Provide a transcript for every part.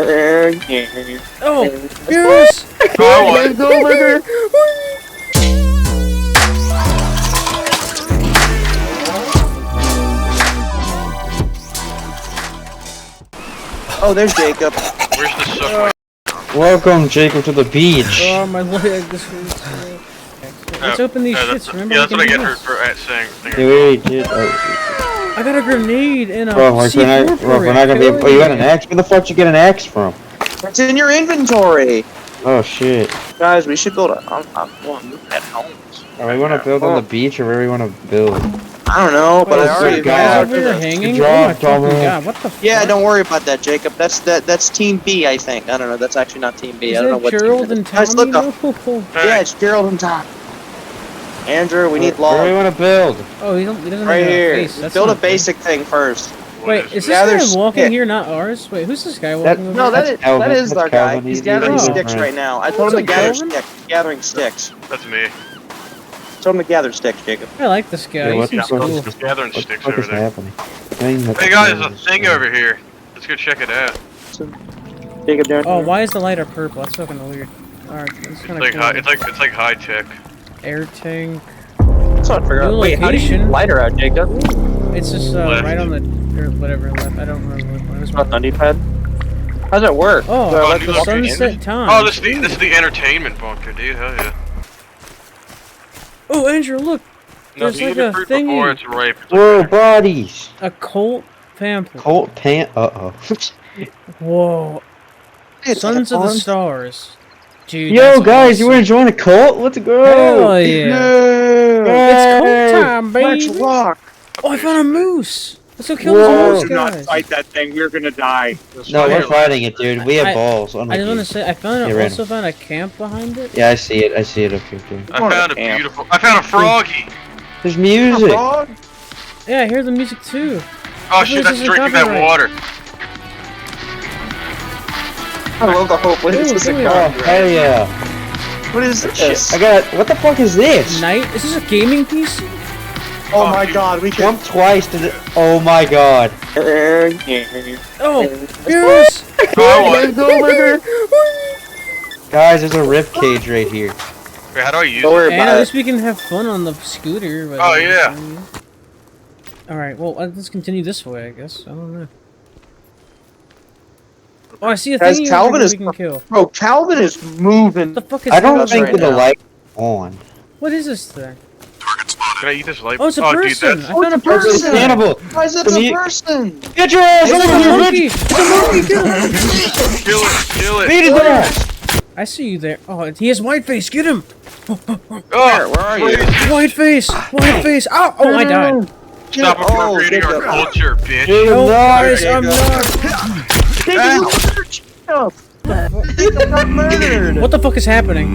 Oh, yes! Let's go over there. Oh, there's Jacob. Where's the subway? Welcome, Jacob, to the beach. Oh, my leg. This hurts. Let's open these shits. Remember, yeah, that's what I get this. for saying. Yeah, we already did. I got a grenade and a Bro, we're C4 not gonna be able. Oh, you got an axe? Where the fuck did you get an axe from? It's in your inventory. Oh shit. Guys, we should build a. I'm at home. Are we want to build on the beach or where we want to build? I don't know, but I already guys over here hanging. Oh my fucking god! What the fuck? Yeah, don't worry about that, Jacob. That's Team B, I think. I don't know. That's actually not Team B. I don't know what Gerald team and Guys, Tommy? look up. Yeah, it's Gerald and Tom. Andrew, we need Where do we log. want to build? Oh, he doesn't Right have a here. face. That's Build a not good. basic thing first. Wait, is this Gather guy walking stick. here, not ours? Wait, who's this guy walking over No, here? that is our guy. Kelvin. He's gathering Oh. sticks right now. I told him to What's up, gather Kelvin? sticks. Gathering sticks. That's me. Told him to gather sticks, Jacob. I like this guy. Yeah, he what seems the fuck cool. is Just gathering What the sticks fuck over is there. happening? Hey guys, there's a thing over here. Let's go check it out. Jacob, down Oh, here. why is the lighter purple? That's fucking weird. Alright, it's It's kind like of high. cool. It's like high tech. Air tank. That's what I forgot. New Wait, how do you location. lighter out, Jacob? It's just Left. right on the or whatever left. I don't remember what it was. Not the pad. How's it work? Oh, Do I let new this- location. sunset time. Oh, this is the entertainment bunker, dude. Hell yeah. Oh, Andrew, look. No, There's you like eat a fruit before thingy. it's ripe. It's Whoa, okay. bodies! A Colt pamphlet. Colt pant. Uh-oh. Whoa. It's Sons of the fun. Stars. Dude, Yo, that's guys, awesome. you wanna join a cult? Let's go! Hell yeah. It's Yay! Colt time, Let's baby. rock. Oh, I found a moose. Let's go kill Whoa. this Do moose, not guys. fight that thing. We're gonna die. No, we're fighting it, dude. We have I- balls. I Unlike just want you. to say, I found Yeah, also found a camp behind it. Yeah, I see it. I see it up here, too. I found a beautiful. I found a froggy. There's music. Frog? Yeah, I hear the music too. Oh shit! this That's is drinking that copyright. water. I love the hope. What is Ooh, this? here we Oh, are. hell yeah. What is this? I got. What the fuck is this? Night? Is this a gaming PC? Oh my god, we can. Jump twice to the. Oh my god. Oh, Let's yes! go over there. Guys, there's a rib cage right here. Wait, how do I use Don't it? worry And at about least it. we can have fun on the scooter. Oh, yeah. Alright, well, let's continue this way, I guess. I don't know. Oh, I see a Guys, thing Calvin is- we can kill. Bro, Calvin is moving. What the fuck is I don't that? think right with the now. light on. What is this thing? Can I eat this light? Oh, it's a dude, person! that's. I found a it's a person! It's an animal. Why is it Can a you- person? Get your ass It's over a here, monkey! bitch! It's a monkey! Get him! Kill it! Kill it! Beat his ass! I see you there. Oh, he has white face! Get him! Oh, Where are you? White face! White face! Ow! Oh, I died. Stop Oh, appropriating our Jacob. culture, bitch. Jacob, Oh, no! guys, there I'm you not. Jacob, Jacob got murdered. What the fuck is happening?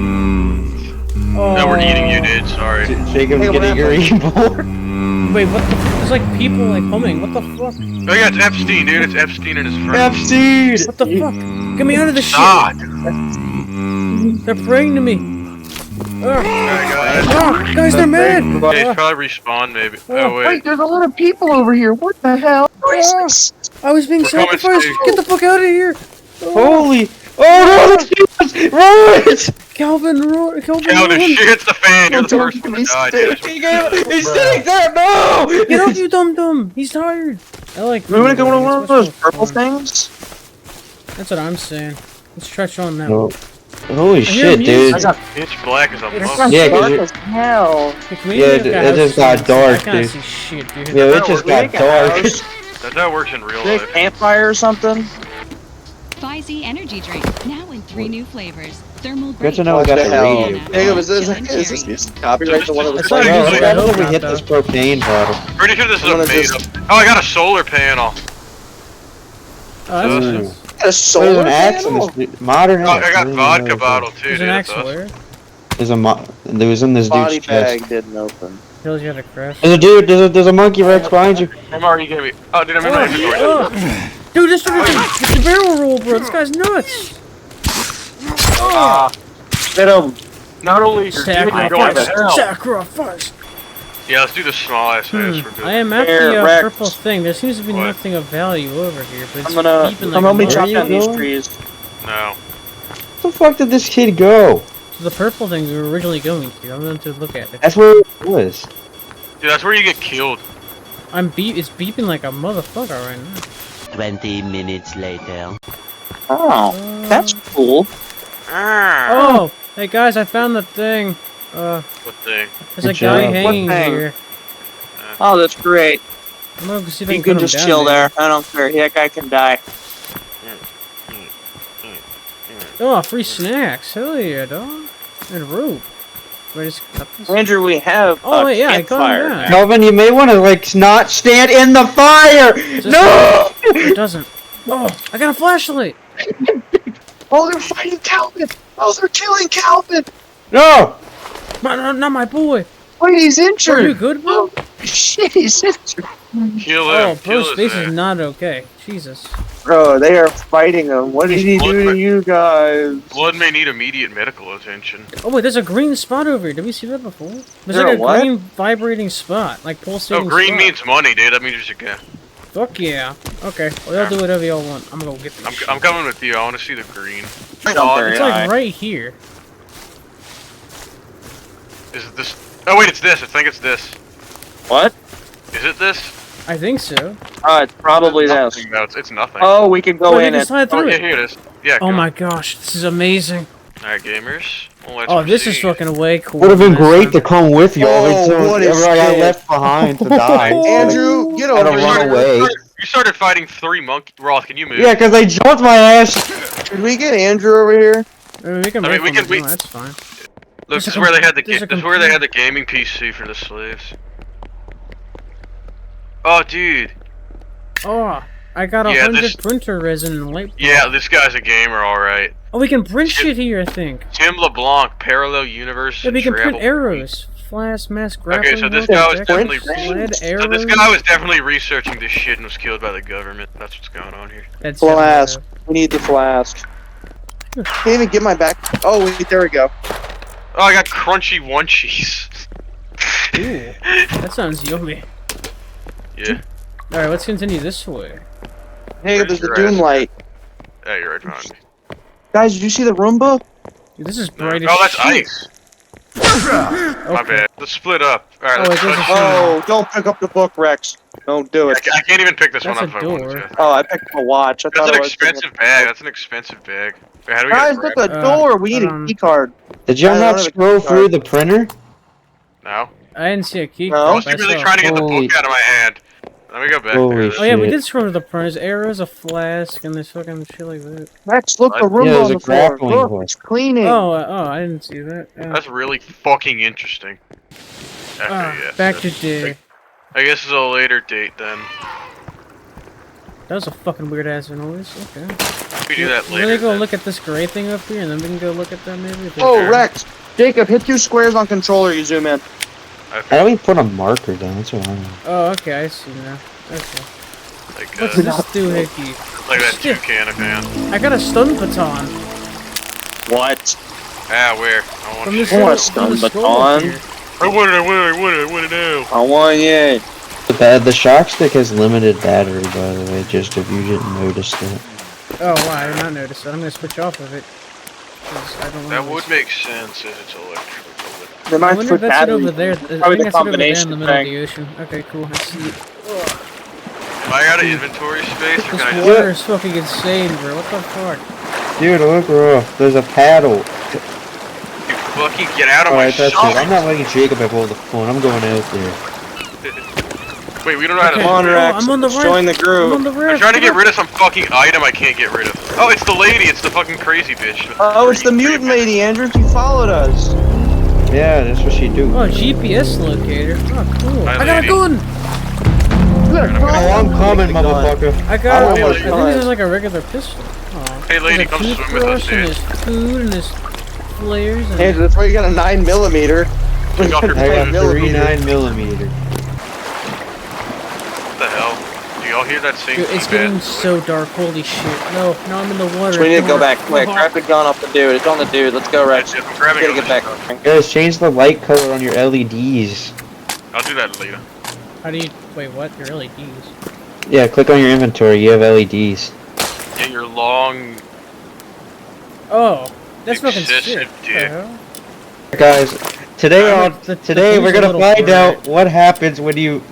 Oh. No, we're eating you, dude. Sorry. Jacob's Hey, what getting your happened? Wait, what the fuck? There's like people like humming. What the fuck? Oh yeah, it's Epstein, dude. It's Epstein and his friends. Epstein! What the fuck? Get me out of this shit! God. They're praying to me. Oh, guys, they're mad! Yeah, he's probably respawned, maybe. Oh wait. Wait, there's a lot of people over here. What the hell? Oh, I was being We're coming sacrificed! to- Get the fuck out of here! Holy! Oh no! Run! Calvin, Calvin, Hell, the run. shit's the fan. You're the Don't first one to be die, sick. dude. He's sitting there! No! Get up, you dum dum! He's tired. I like. We wanna go to one of those purple fun. things? That's what I'm saying. Let's stretch on that. No. Holy hear shit, dude. music. Pitch black as a It's mother. Yeah, Dark 'cause as hell. Hey, can we Yeah, make a it just house? got dark, I can't dude. see shit, dude. Yo, it just got Make a dark. house. That's how it works in real Is there a life. campfire or something? 5Z energy drink, now in 3 new flavors. Thermal Good to break. know we What got the the hell? radio. Jacob, is this Chillin' is this cherry. music copyright to one of It's the like- Bro, music. what I happens hope if we not, hit though. this propane bottle? Pretty sure this is I'm a gonna made just- up. Oh, I got a solar panel. Oh, that's Ooh. nice. A There's solar an axe in panel? this modern Oh, axe. I got didn't vodka know bottle too, There's dude. an That's axe awesome. where? There's there was in this Body dude's chest. bag didn't open. Tells you how to craft. There's a dude, there's a monkey Rex behind you. I'm already gonna be. Oh, dude, I'm in my inventory. Oh. Dude, this dude it's a barrel roll, bro. This guy's nuts. Get him. Not only you're going to hell. Sacrifice. Yeah, let's do the small ass house. We're good. I am at Here, the Rex. purple thing. There seems to be What? nothing of value over here, but it's I'm gonna beeping come like help me a chop you down these going? trees. No. Where the fuck did this kid go? The purple thing we were originally going to. I'm going to look at it. That's where it was. Dude, that's where you get killed. It's beeping like a motherfucker right now. 20 minutes later. Oh, that's cool. Ah. Oh, hey guys, I found the thing. What thing? There's a Good guy job. hanging What thing? here. Oh, that's great. I'm gonna see if I You can can put him just down chill there. I don't care. That guy can die. Oh, free snacks. Hell yeah, dog. And rope. Wait, just cut this. Andrew, we have Oh, a wait, yeah, I got him campfire. down. Kelvin, you may want to like not stand in the fire. Just- No! It doesn't. Oh, I got a flashlight. Oh, they're fighting Calvin. Oh, they're killing Calvin. No! Not my boy. Wait, he's Are you injured. good, bro? Oh, shit, he's injured. Kill Oh, him. bro's Kill his face ass. is not okay. Jesus. Bro, they are fighting him. What did he do to you guys? Blood may need immediate medical attention. Oh wait, there's a green spot over here. Did we see that before? There's There like a a what? green vibrating spot, like Oh, pulsating. green spot. means money, dude. That means there's a guy. Fuck yeah. Okay, well y'all do whatever y'all want. I'm gonna go get this. shit. I'm coming with you. I want to see the green. Don't worry, It's like right here. Is it this? Oh wait, it's this. I think it's this. What? Is it this? I think so. It's probably this. Nothing, no, it's nothing. Oh, we can go Wait, in you can it. slide Oh, through yeah, it. here it is. Yeah. Oh go. my gosh, this is amazing. Alright, gamers. Well, let's Oh, this is proceed. fucking way cool. Would have been than this great one. to come with you. Oh, what is I got this? left behind to die. Andrew, get Gotta over run here. away. You started fighting 3 monkey. Roth, can you move? Yeah, because they jumped my ass. Could we get Andrew over here? We can I mean, make we one, can- we- no, that's fine. Look, There's this is a where they had the there's a this is where they had the gaming PC for the slaves. Oh, dude. Oh, I got Yeah, 100 this- printer resin and light. Yeah, this guy's a gamer, all right. Oh, we can print shit here, I think. Tim LeBlanc, Parallel Universe. Yeah, we can print Travel. arrows. Flash, mask, grappling Okay, so this hook, guy was projection, definitely sled, so arrows. this guy was definitely researching this shit and was killed by the government. That's what's going on here. That's Flask. We need the flask. Can't even get my back. Oh, wait, there we go. Oh, I got crunchy one cheese. Ooh, that sounds yummy. Yeah. Alright, let's continue this way. Hey, Where's there's the your Doom ass? light. Hey, you're right behind me. Guys, did you see the Roomba? Dude, this is No. bright as Oh, that's shit. ice. My Okay. bad. Let's split up. Alright, Oh, let's it doesn't let's- show. Oh, don't pick up the book, Rex. Don't do it. I can't even pick this That's one a up if I wanted door. to. Oh, I picked up a watch. I That's thought an it was expensive bag. That's an expensive bag. Wait, how do we Guys, get look a at grab? the door. We need hold a on. key card. Did y'all I not don't have a scroll key through card. the printer? No? I didn't see a key No? I card, was but I really saw- trying to get the Holy- book out of my hand. Let me go back Holy there. shit. Oh yeah, we did scroll to the front. There's arrows, a flask, and there's fucking shit like that. Rex, look, the Yeah, Roomba there's on a the floor. grappling Look, hook. it's cleaning. Oh, I didn't see that. That's really fucking interesting. Okay, yeah. Back to day. I guess it's a later date then. That was a fucking weird ass noise. Okay. We do that We're later. gonna go then. look at this gray thing up here, and then we can go look at that maybe. Oh, Okay. Rex. Jacob, hit 2 squares on controller. You zoom in. Okay, How do we put a marker down? That's what I mean. Oh, okay, I see now. Okay. like, What's this doohickey? like that toucan again. I got a stun baton. What? Ah, where? I From want this to I want a little- stun from the skull baton. here. I want it, I want it, I want it, I want it now. I want it. The shock stick has limited battery, by the way, just if you didn't notice that. Oh, wow, I did not notice that. I'm gonna switch off of it. 'Cause I don't That know. would make sense if it's electric. They I might wonder put if that's it batteries. over there. I Probably think the that's it over there in combination the middle of thing. the ocean. Okay, cool. I see it. Am I out of inventory space or This can I water is fucking insane, bro. What the fuck? Dude, look, Ruff. There's a paddle. fucking get out of my Alright, that's it. shop? I'm not letting Jacob have all the phone. I'm going out there. Wait, we don't know how to. Okay. Come on, Oh, Rex. I'm on the Let's right. join the I'm group. on the I'm raft. trying to get rid of some fucking item I can't get rid of. Oh, it's the lady. It's the fucking crazy bitch. Oh, it's the mutant lady, Andrew. She followed us. Yeah, that's what she do. Oh, GPS locator. Oh, cool. Hi, I got a lady. gun. Oh, I'm coming, motherfucker. I got. Oh, I my think God. this is like a regular pistol. Oh. Hey, lady, There's a come swim with us, toothbrush and dude. there's food and there's flares and. Andrew, that's why you got a 9mm. Take off your I got food. 39mm. What the hell? Do y'all hear that same Dude, it's feedback? getting so dark. Holy shit. No, I'm in the water. So we need to go back Dark. quick. Grab the gun off the dude. It's on the dude. Let's go, Rex. I'm grabbing Gotta get it. back. Guys, change the light color on your LEDs. I'll do that later. How do you... Wait, what? Your LEDs. Yeah, click on your inventory. You have LEDs. Get your long, Oh, that's fucking excessive sick. dick. Guys, today the we're thing's a gonna little find out bright. what happens when you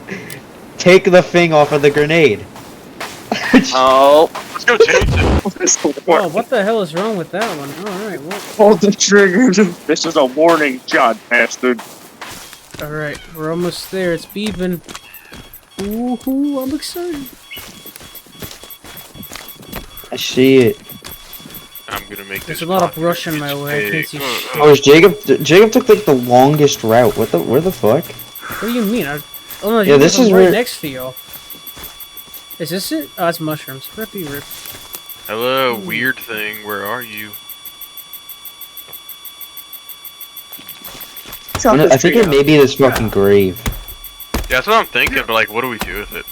take the thing off of the grenade. Oh. Let's go change it. Oh, what the hell is wrong with that one? Alright, well... Hold the trigger. This is a warning, John bastard. Alright, we're almost there. It's beeping. Ooh, I'm excited. I see it. I'm gonna make There's this. a lot of pocket brush in my as way. I big. can't see shit. Oh, is Jacob took like the longest route. Where the fuck? What do you mean? Oh no, Yeah, this I'm is right where- next to you. Is this it? Oh, it's mushrooms. Rippy rip. Hello, weird thing. Where are you? I think it may be this fucking grave. Yeah, that's what I'm thinking. But like, what do we do with it?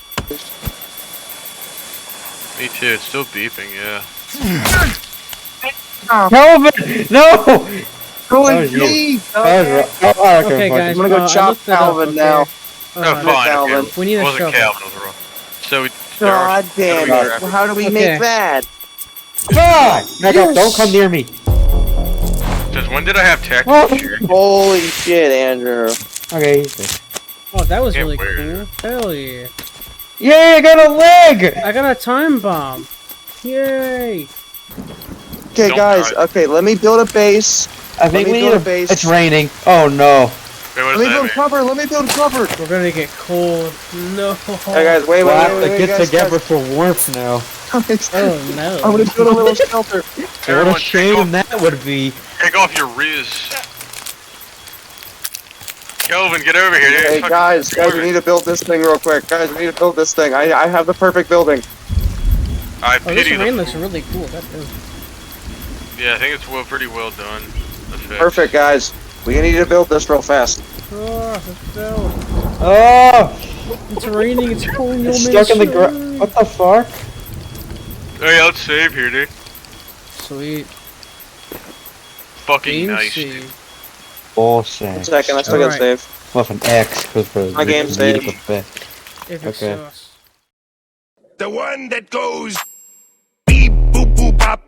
Me too. It's still beeping. Yeah. Kelvin! No! Going That was you. deep. Okay, guys. I'm gonna go I chop looked that up, Calvin okay. now. Oh, Alright. fine. Calvin. Okay. We need It a wasn't shovel. Calvin. It was wrong. So there God damn there it. are- How do we Okay. make that? Fuck! Back up, don't come near me. Since when did I have tech Oh. this year? Holy shit, Andrew. Okay, he's good. Oh, that was Yeah, really where? cool. Hell yeah. Yay, I got a leg! I got a time bomb. Yay. Okay, Don't guys. die. Okay, let me build a base. I think me we build need a base. It's raining. Oh no. Wait, what Let does me build that cover. Let me build cover. We're gonna get cold. No. Hey guys, wait, We'll wait, have wait, to wait, get guys, together guys. for warmth now. Oh no. I'm gonna build a little shelter. mean? What Everyone, a shame that would be. take off your Riz. Kelvin, get over here, dude. Hey Fucking guys, we Kelvin. need to build this thing real quick. Guys, we need to build this thing. I have the perfect building. I Oh, this pity rain the looks fool. really cool. That does. Yeah, I think it's pretty well done. That's it. Perfect, guys. We need to build this real fast. Oh, it's down. Oh! It's raining. It's pouring. It's stuck in the ground. What the fuck? Oh yeah, let's save here, dude. Sweet. Fucking nice, Fancy. dude. Ball 1 sack. second, I still gotta Alright. save. With an X, because for My game's saved. effect. If it's Okay. sauce. The one that goes beep boop boop bop,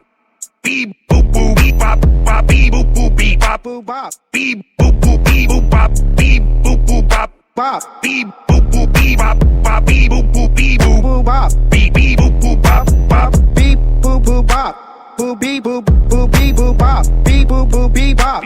beep boop boop beep bop bop, beep boop boop beep bop boop bop, beep boop boop beep boop bop, beep boop boop bop bop, beep boop boop beep bop bop, beep boop boop beep boop boop bop, beep beep boop boop bop bop, beep boop boop bop, boop beep boop boop beep boop bop, beep boop boop beep bop.